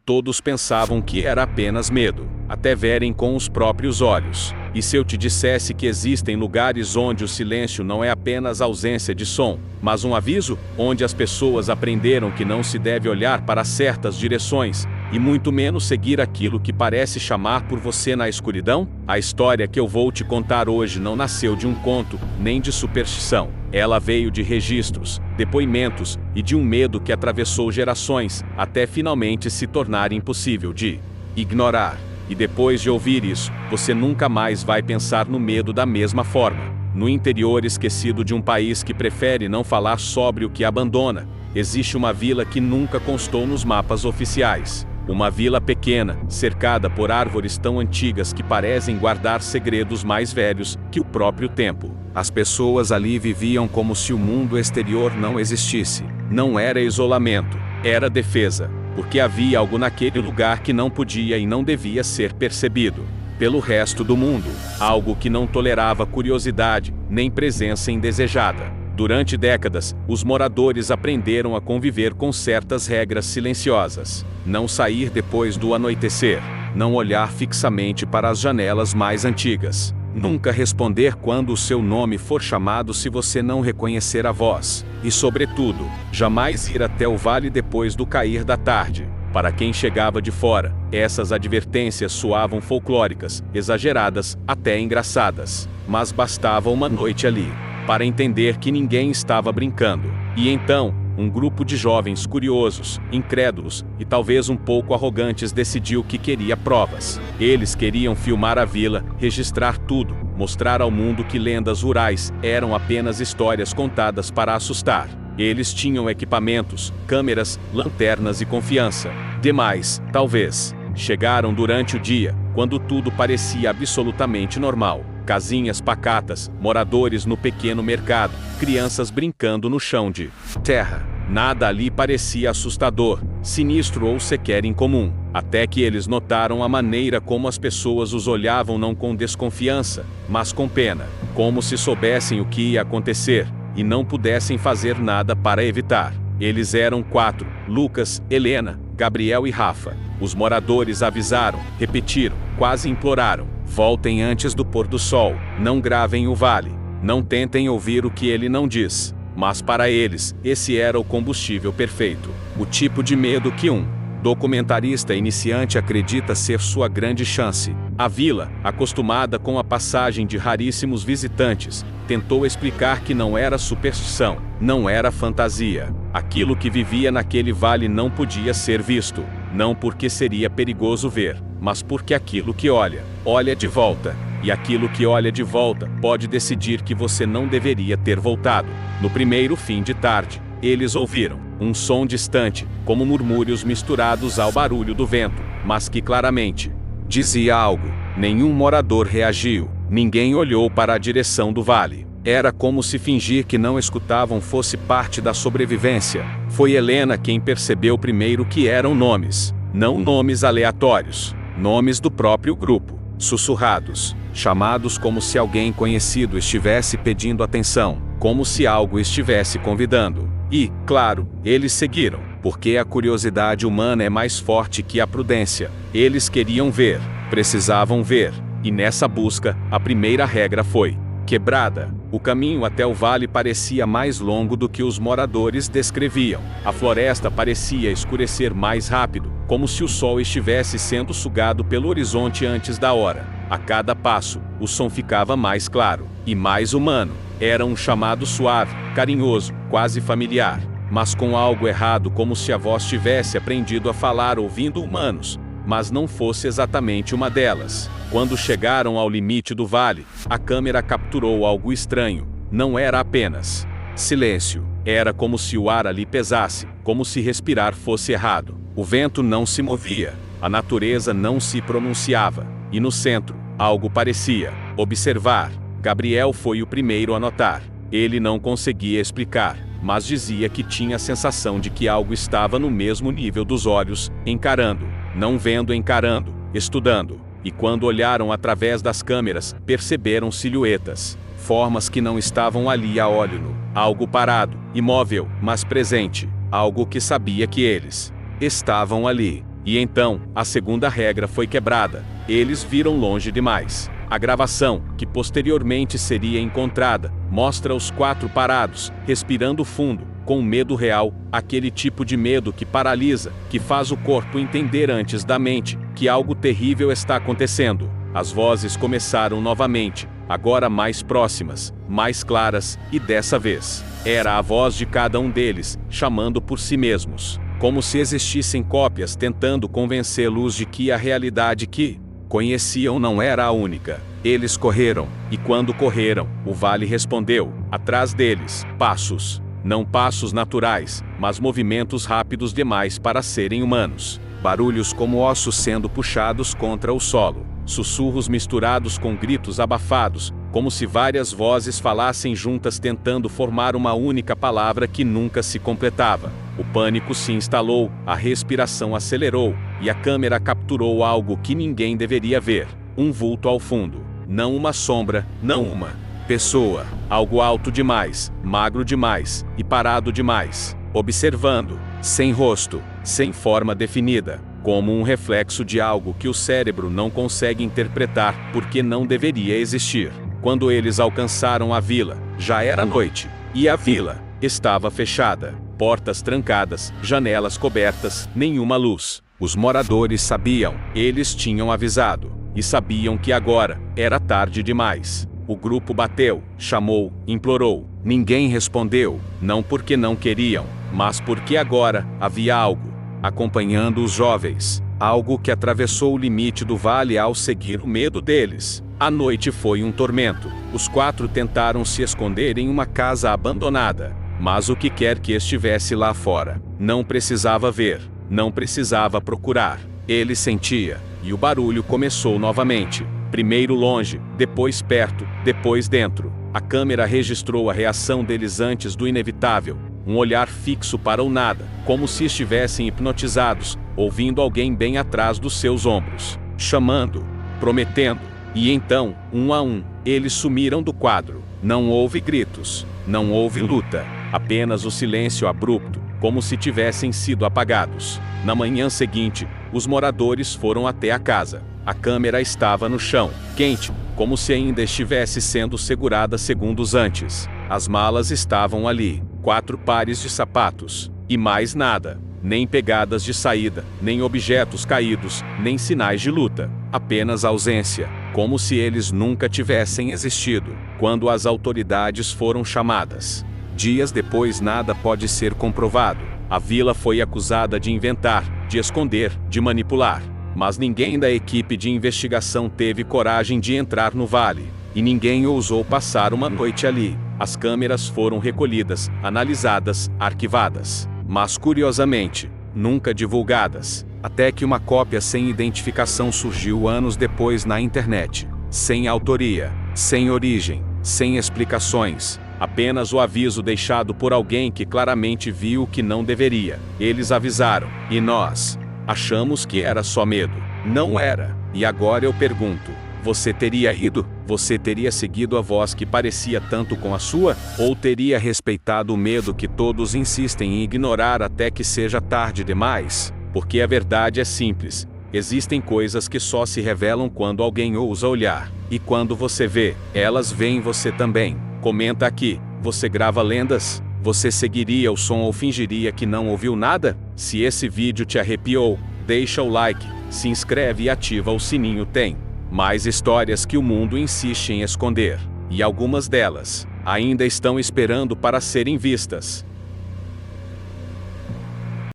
Todos pensavam que era apenas medo, até verem com os próprios olhos. E se eu te dissesse que existem lugares onde o silêncio não é apenas ausência de som, mas um aviso, onde as pessoas aprenderam que não se deve olhar para certas direções, e muito menos seguir aquilo que parece chamar por você na escuridão? A história que eu vou te contar hoje não nasceu de um conto, nem de superstição. Ela veio de registros, depoimentos e de um medo que atravessou gerações, até finalmente se tornar impossível de ignorar. E depois de ouvir isso, você nunca mais vai pensar no medo da mesma forma. No interior esquecido de um país que prefere não falar sobre o que abandona, existe uma vila que nunca constou nos mapas oficiais. Uma vila pequena, cercada por árvores tão antigas que parecem guardar segredos mais velhos que o próprio tempo. As pessoas ali viviam como se o mundo exterior não existisse. Não era isolamento, era defesa, porque havia algo naquele lugar que não podia e não devia ser percebido pelo resto do mundo, algo que não tolerava curiosidade, nem presença indesejada. Durante décadas, os moradores aprenderam a conviver com certas regras silenciosas. Não sair depois do anoitecer, não olhar fixamente para as janelas mais antigas, nunca responder quando o seu nome for chamado se você não reconhecer a voz, e sobretudo, jamais ir até o vale depois do cair da tarde. Para quem chegava de fora, essas advertências soavam folclóricas, exageradas, até engraçadas, mas bastava uma noite ali para entender que ninguém estava brincando. E então, um grupo de jovens curiosos, incrédulos e talvez um pouco arrogantes decidiu que queria provas. Eles queriam filmar a vila, registrar tudo, mostrar ao mundo que lendas rurais eram apenas histórias contadas para assustar. Eles tinham equipamentos, câmeras, lanternas e confiança. Demais, talvez. Chegaram durante o dia, quando tudo parecia absolutamente normal. Casinhas pacatas, moradores no pequeno mercado, crianças brincando no chão de terra. Nada ali parecia assustador, sinistro ou sequer incomum, até que eles notaram a maneira como as pessoas os olhavam não com desconfiança, mas com pena, como se soubessem o que ia acontecer, e não pudessem fazer nada para evitar. Eles eram 4, Lucas, Helena, Gabriel e Rafa. Os moradores avisaram, repetiram, quase imploraram: voltem antes do pôr do sol, não gravem o vale, não tentem ouvir o que ele não diz. Mas para eles, esse era o combustível perfeito. O tipo de medo que um documentarista iniciante acredita ser sua grande chance. A vila, acostumada com a passagem de raríssimos visitantes, tentou explicar que não era superstição, não era fantasia. Aquilo que vivia naquele vale não podia ser visto, não porque seria perigoso ver, mas porque aquilo que olha, olha de volta. E aquilo que olha de volta pode decidir que você não deveria ter voltado. No primeiro fim de tarde, eles ouviram um som distante, como murmúrios misturados ao barulho do vento, mas que claramente dizia algo. Nenhum morador reagiu, ninguém olhou para a direção do vale. Era como se fingir que não escutavam fosse parte da sobrevivência. Foi Helena quem percebeu primeiro que eram nomes, não nomes aleatórios, nomes do próprio grupo, sussurrados, chamados como se alguém conhecido estivesse pedindo atenção, como se algo estivesse convidando. E, claro, eles seguiram, porque a curiosidade humana é mais forte que a prudência. Eles queriam ver, precisavam ver, e nessa busca, a primeira regra foi quebrada. O caminho até o vale parecia mais longo do que os moradores descreviam. A floresta parecia escurecer mais rápido, como se o sol estivesse sendo sugado pelo horizonte antes da hora. A cada passo, o som ficava mais claro e mais humano. Era um chamado suave, carinhoso, quase familiar, mas com algo errado, como se a voz tivesse aprendido a falar ouvindo humanos, mas não fosse exatamente uma delas. Quando chegaram ao limite do vale, a câmera capturou algo estranho. Não era apenas silêncio. Era como se o ar ali pesasse, como se respirar fosse errado. O vento não se movia, a natureza não se pronunciava. E no centro, algo parecia observar. Gabriel foi o primeiro a notar. Ele não conseguia explicar, mas dizia que tinha a sensação de que algo estava no mesmo nível dos olhos, encarando, não vendo, encarando, estudando. E quando olharam através das câmeras, perceberam silhuetas, formas que não estavam ali a olho nu. Algo parado, imóvel, mas presente. Algo que sabia que eles estavam ali. E então, a segunda regra foi quebrada. Eles viram longe demais. A gravação, que posteriormente seria encontrada, mostra os 4 parados, respirando fundo, com medo real, aquele tipo de medo que paralisa, que faz o corpo entender antes da mente que algo terrível está acontecendo. As vozes começaram novamente, agora mais próximas, mais claras, e dessa vez, era a voz de cada um deles, chamando por si mesmos, como se existissem cópias tentando convencê-los de que a realidade que conheciam não era a única. Eles correram, e quando correram, o vale respondeu, atrás deles, passos. Não passos naturais, mas movimentos rápidos demais para serem humanos. Barulhos como ossos sendo puxados contra o solo. Sussurros misturados com gritos abafados, como se várias vozes falassem juntas tentando formar uma única palavra que nunca se completava. O pânico se instalou, a respiração acelerou, e a câmera capturou algo que ninguém deveria ver. Um vulto ao fundo. Não uma sombra, não uma pessoa. Algo alto demais, magro demais, e parado demais. Observando, sem rosto, sem forma definida. Como um reflexo de algo que o cérebro não consegue interpretar porque não deveria existir. Quando eles alcançaram a vila, já era noite, e a vila estava fechada. Portas trancadas, janelas cobertas, nenhuma luz. Os moradores sabiam, eles tinham avisado, e sabiam que agora era tarde demais. O grupo bateu, chamou, implorou. Ninguém respondeu, não porque não queriam, mas porque agora havia algo acompanhando os jovens. Algo que atravessou o limite do vale ao seguir o medo deles. A noite foi um tormento. Os 4 tentaram se esconder em uma casa abandonada. Mas o que quer que estivesse lá fora, não precisava ver, não precisava procurar. Ele sentia, e o barulho começou novamente. Primeiro longe, depois perto, depois dentro. A câmera registrou a reação deles antes do inevitável. Um olhar fixo para o nada, como se estivessem hipnotizados, ouvindo alguém bem atrás dos seus ombros, chamando, prometendo. E então, um a um, eles sumiram do quadro. Não houve gritos, não houve luta, apenas o silêncio abrupto, como se tivessem sido apagados. Na manhã seguinte, os moradores foram até a casa. A câmera estava no chão, quente, como se ainda estivesse sendo segurada segundos antes. As malas estavam ali, 4 pares de sapatos, e mais nada. Nem pegadas de saída, nem objetos caídos, nem sinais de luta. Apenas ausência, como se eles nunca tivessem existido, quando as autoridades foram chamadas. Dias depois nada pode ser comprovado. A vila foi acusada de inventar, de esconder, de manipular. Mas ninguém da equipe de investigação teve coragem de entrar no vale. E ninguém ousou passar uma noite ali. As câmeras foram recolhidas, analisadas, arquivadas. Mas curiosamente, nunca divulgadas. Até que uma cópia sem identificação surgiu anos depois na internet. Sem autoria, sem origem, sem explicações. Apenas o aviso deixado por alguém que claramente viu o que não deveria. Eles avisaram, e nós achamos que era só medo. Não era. E agora eu pergunto, você teria ido? Você teria seguido a voz que parecia tanto com a sua? Ou teria respeitado o medo que todos insistem em ignorar até que seja tarde demais? Porque a verdade é simples. Existem coisas que só se revelam quando alguém ousa olhar. E quando você vê, elas veem você também. Comenta aqui, você grava lendas? Você seguiria o som ou fingiria que não ouviu nada? Se esse vídeo te arrepiou, deixa o like, se inscreve e ativa o sininho. Tem mais histórias que o mundo insiste em esconder. E algumas delas ainda estão esperando para serem vistas.